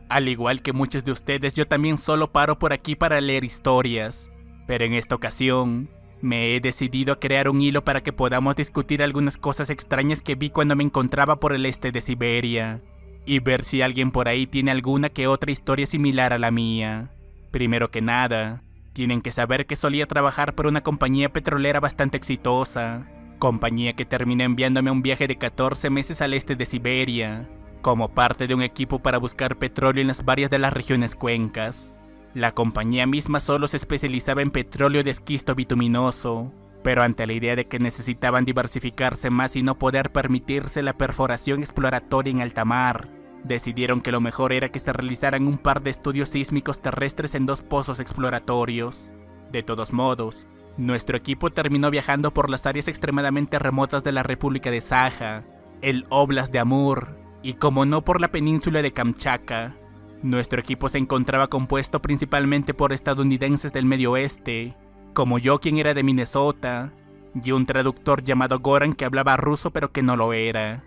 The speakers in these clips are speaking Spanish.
Al igual que muchos de ustedes, yo también solo paro por aquí para leer historias, pero en esta ocasión me he decidido a crear un hilo para que podamos discutir algunas cosas extrañas que vi cuando me encontraba por el este de Siberia, y ver si alguien por ahí tiene alguna que otra historia similar a la mía. Primero que nada, tienen que saber que solía trabajar por una compañía petrolera bastante exitosa, compañía que terminó enviándome a un viaje de 14 meses al este de Siberia, como parte de un equipo para buscar petróleo en las varias de las regiones cuencas. La compañía misma solo se especializaba en petróleo de esquisto bituminoso, pero ante la idea de que necesitaban diversificarse más y no poder permitirse la perforación exploratoria en alta mar, decidieron que lo mejor era que se realizaran un par de estudios sísmicos terrestres en 2 pozos exploratorios. De todos modos, nuestro equipo terminó viajando por las áreas extremadamente remotas de la República de Saja, el Oblast de Amur, y como no por la península de Kamchatka. Nuestro equipo se encontraba compuesto principalmente por estadounidenses del Medio Oeste, como yo, quien era de Minnesota, y un traductor llamado Goran que hablaba ruso pero que no lo era.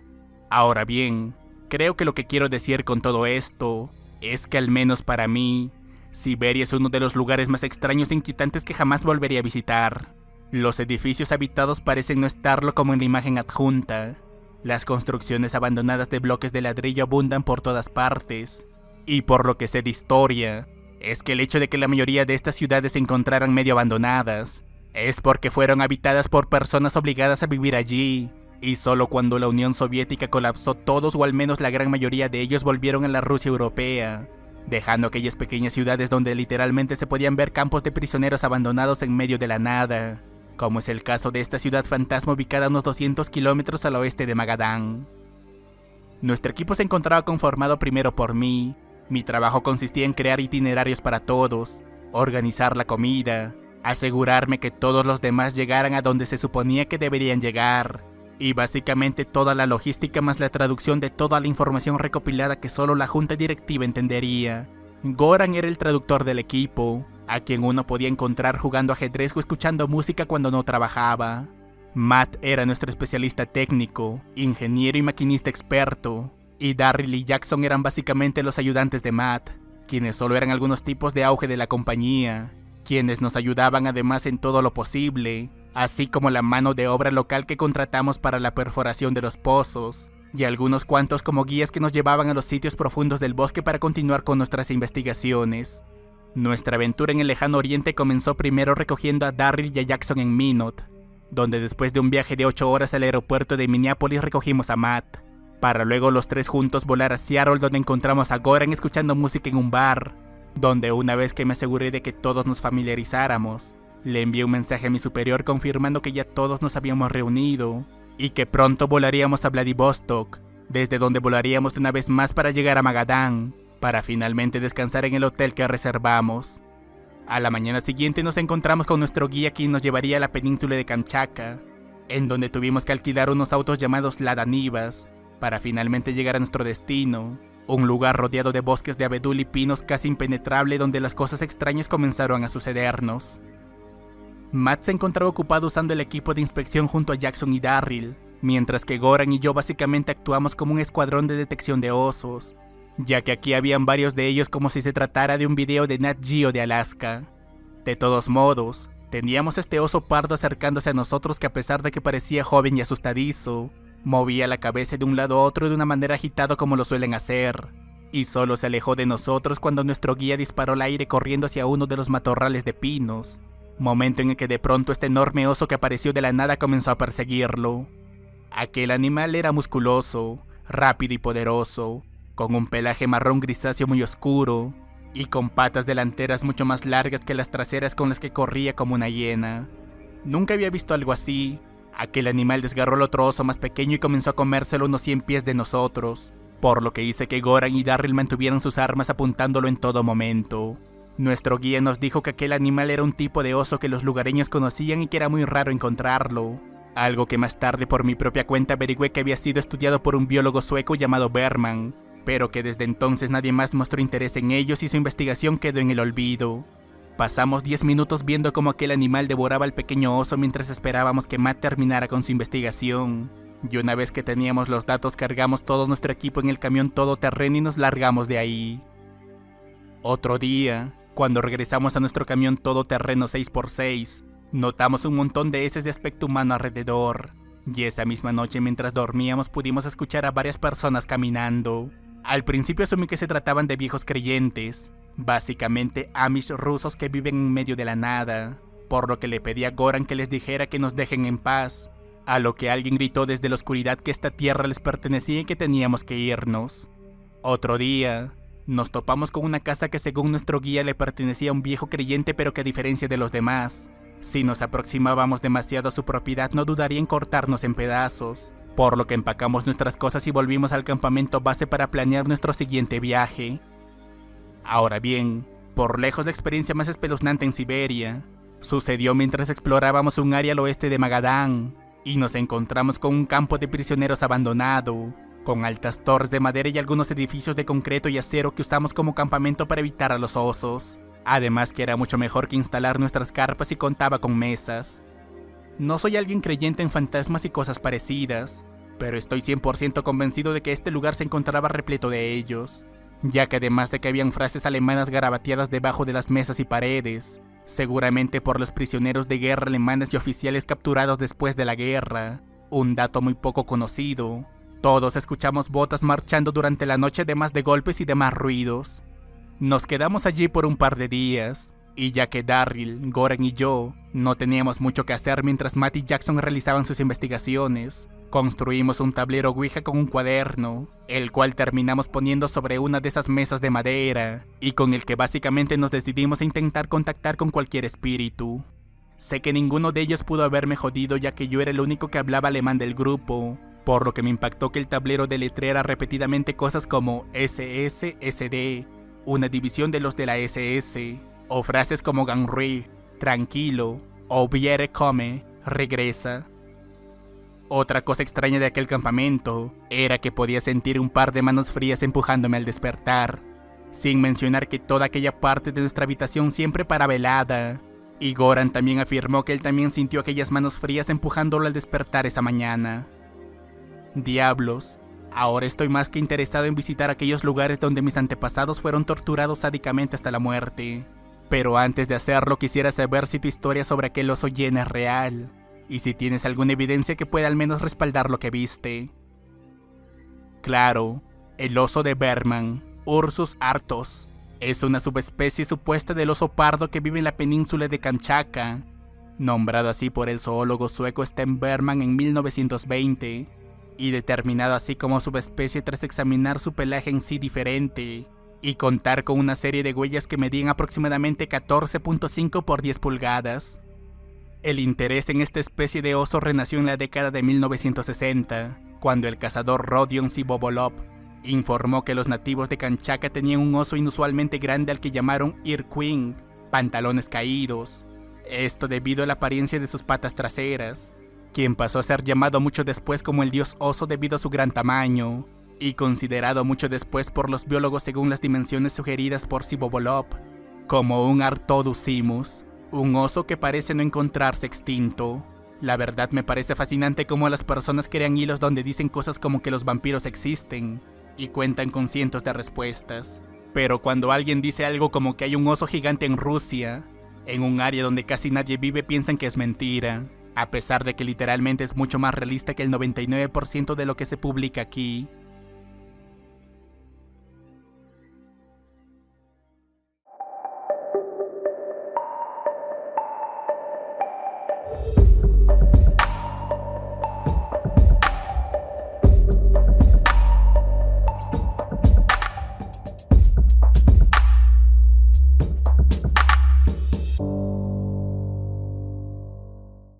Ahora bien, creo que lo que quiero decir con todo esto es que al menos para mí, Siberia es uno de los lugares más extraños e inquietantes que jamás volvería a visitar. Los edificios habitados parecen no estarlo como en la imagen adjunta. Las construcciones abandonadas de bloques de ladrillo abundan por todas partes, y por lo que sé de historia, es que el hecho de que la mayoría de estas ciudades se encontraran medio abandonadas, es porque fueron habitadas por personas obligadas a vivir allí, y solo cuando la Unión Soviética colapsó todos o al menos la gran mayoría de ellos volvieron a la Rusia europea, dejando aquellas pequeñas ciudades donde literalmente se podían ver campos de prisioneros abandonados en medio de la nada, como es el caso de esta ciudad fantasma ubicada a unos 200 kilómetros al oeste de Magadán. Nuestro equipo se encontraba conformado primero por mí. Mi trabajo consistía en crear itinerarios para todos, organizar la comida, asegurarme que todos los demás llegaran a donde se suponía que deberían llegar, y básicamente toda la logística más la traducción de toda la información recopilada que solo la junta directiva entendería. Goran era el traductor del equipo, a quien uno podía encontrar jugando ajedrez o escuchando música cuando no trabajaba. Matt era nuestro especialista técnico, ingeniero y maquinista experto, y Darryl y Jackson eran básicamente los ayudantes de Matt, quienes solo eran algunos tipos de auge de la compañía, quienes nos ayudaban además en todo lo posible, así como la mano de obra local que contratamos para la perforación de los pozos, y algunos cuantos como guías que nos llevaban a los sitios profundos del bosque para continuar con nuestras investigaciones. Nuestra aventura en el lejano oriente comenzó primero recogiendo a Darryl y a Jackson en Minot, donde después de un viaje de 8 horas al aeropuerto de Minneapolis recogimos a Matt, para luego los 3 juntos volar a Seattle, donde encontramos a Goran escuchando música en un bar, donde una vez que me aseguré de que todos nos familiarizáramos, le envié un mensaje a mi superior confirmando que ya todos nos habíamos reunido, y que pronto volaríamos a Vladivostok, desde donde volaríamos una vez más para llegar a Magadán, para finalmente descansar en el hotel que reservamos. A la mañana siguiente nos encontramos con nuestro guía quien nos llevaría a la península de Kamchatka, en donde tuvimos que alquilar unos autos llamados Lada Nivas, para finalmente llegar a nuestro destino, un lugar rodeado de bosques de abedul y pinos casi impenetrable donde las cosas extrañas comenzaron a sucedernos. Matt se encontraba ocupado usando el equipo de inspección junto a Jackson y Darryl, mientras que Goran y yo básicamente actuamos como un escuadrón de detección de osos, ya que aquí habían varios de ellos como si se tratara de un video de Nat Geo de Alaska. De todos modos, teníamos este oso pardo acercándose a nosotros que a pesar de que parecía joven y asustadizo, movía la cabeza de un lado a otro de una manera agitada como lo suelen hacer, y solo se alejó de nosotros cuando nuestro guía disparó al aire corriendo hacia uno de los matorrales de pinos, momento en el que de pronto este enorme oso que apareció de la nada comenzó a perseguirlo. Aquel animal era musculoso, rápido y poderoso, con un pelaje marrón grisáceo muy oscuro, y con patas delanteras mucho más largas que las traseras con las que corría como una hiena. Nunca había visto algo así. Aquel animal desgarró al otro oso más pequeño y comenzó a comérselo a unos 100 pies de nosotros, por lo que hice que Goran y Darryl mantuvieran sus armas apuntándolo en todo momento. Nuestro guía nos dijo que aquel animal era un tipo de oso que los lugareños conocían y que era muy raro encontrarlo. Algo que más tarde por mi propia cuenta averigüé que había sido estudiado por un biólogo sueco llamado Bergman, pero que desde entonces nadie más mostró interés en ellos y su investigación quedó en el olvido. Pasamos 10 minutos viendo cómo aquel animal devoraba al pequeño oso mientras esperábamos que Matt terminara con su investigación. Y una vez que teníamos los datos cargamos todo nuestro equipo en el camión todoterreno y nos largamos de ahí. Otro día, cuando regresamos a nuestro camión todoterreno 6x6, notamos un montón de heces de aspecto humano alrededor. Y esa misma noche mientras dormíamos pudimos escuchar a varias personas caminando. Al principio asumí que se trataban de viejos creyentes, básicamente Amish rusos que viven en medio de la nada, por lo que le pedí a Goran que les dijera que nos dejen en paz, a lo que alguien gritó desde la oscuridad que esta tierra les pertenecía y que teníamos que irnos. Otro día, nos topamos con una casa que según nuestro guía le pertenecía a un viejo creyente, pero que a diferencia de los demás, si nos aproximábamos demasiado a su propiedad no dudaría en cortarnos en pedazos, por lo que empacamos nuestras cosas y volvimos al campamento base para planear nuestro siguiente viaje. Ahora bien, por lejos la experiencia más espeluznante en Siberia sucedió mientras explorábamos un área al oeste de Magadán y nos encontramos con un campo de prisioneros abandonado, con altas torres de madera y algunos edificios de concreto y acero que usamos como campamento para evitar a los osos. Además que era mucho mejor que instalar nuestras carpas y contaba con mesas. No soy alguien creyente en fantasmas y cosas parecidas, pero estoy 100% convencido de que este lugar se encontraba repleto de ellos, ya que además de que habían frases alemanas garabateadas debajo de las mesas y paredes, seguramente por los prisioneros de guerra alemanes y oficiales capturados después de la guerra, un dato muy poco conocido. Todos escuchamos botas marchando durante la noche, además de golpes y demás ruidos. Nos quedamos allí por un par de días, y ya que Darryl, Goran y yo no teníamos mucho que hacer mientras Matt y Jackson realizaban sus investigaciones, construimos un tablero Ouija con un cuaderno, el cual terminamos poniendo sobre una de esas mesas de madera, y con el que básicamente nos decidimos a intentar contactar con cualquier espíritu. Sé que ninguno de ellos pudo haberme jodido, ya que yo era el único que hablaba alemán del grupo, por lo que me impactó que el tablero deletreara repetidamente cosas como SSSD, una división de los de la SS, o frases como Ganri, tranquilo, o Viere come, regresa. Otra cosa extraña de aquel campamento era que podía sentir un par de manos frías empujándome al despertar, sin mencionar que toda aquella parte de nuestra habitación siempre paraba helada, y Goran también afirmó que él también sintió aquellas manos frías empujándolo al despertar esa mañana. Diablos, ahora estoy más que interesado en visitar aquellos lugares donde mis antepasados fueron torturados sádicamente hasta la muerte. Pero antes de hacerlo quisiera saber si tu historia sobre aquel oso Yen es real, y si tienes alguna evidencia que pueda al menos respaldar lo que viste. Claro, el oso de Bergman, Ursus arctos, es una subespecie supuesta del oso pardo que vive en la península de Kamchatka, nombrado así por el zoólogo sueco Sten Bergman en 1920. Y determinado así como subespecie tras examinar su pelaje en sí diferente, y contar con una serie de huellas que medían aproximadamente 14.5 por 10 pulgadas. El interés en esta especie de oso renació en la década de 1960, cuando el cazador Rodion Sibobolov informó que los nativos de Kamchatka tenían un oso inusualmente grande al que llamaron Irquing, pantalones caídos, esto debido a la apariencia de sus patas traseras, quien pasó a ser llamado mucho después como el dios oso debido a su gran tamaño, y considerado mucho después por los biólogos según las dimensiones sugeridas por Sibobolov, como un Artodus simus, un oso que parece no encontrarse extinto. La verdad me parece fascinante cómo las personas crean hilos donde dicen cosas como que los vampiros existen, y cuentan con cientos de respuestas. Pero cuando alguien dice algo como que hay un oso gigante en Rusia, en un área donde casi nadie vive, piensan que es mentira, a pesar de que literalmente es mucho más realista que el 99% de lo que se publica aquí.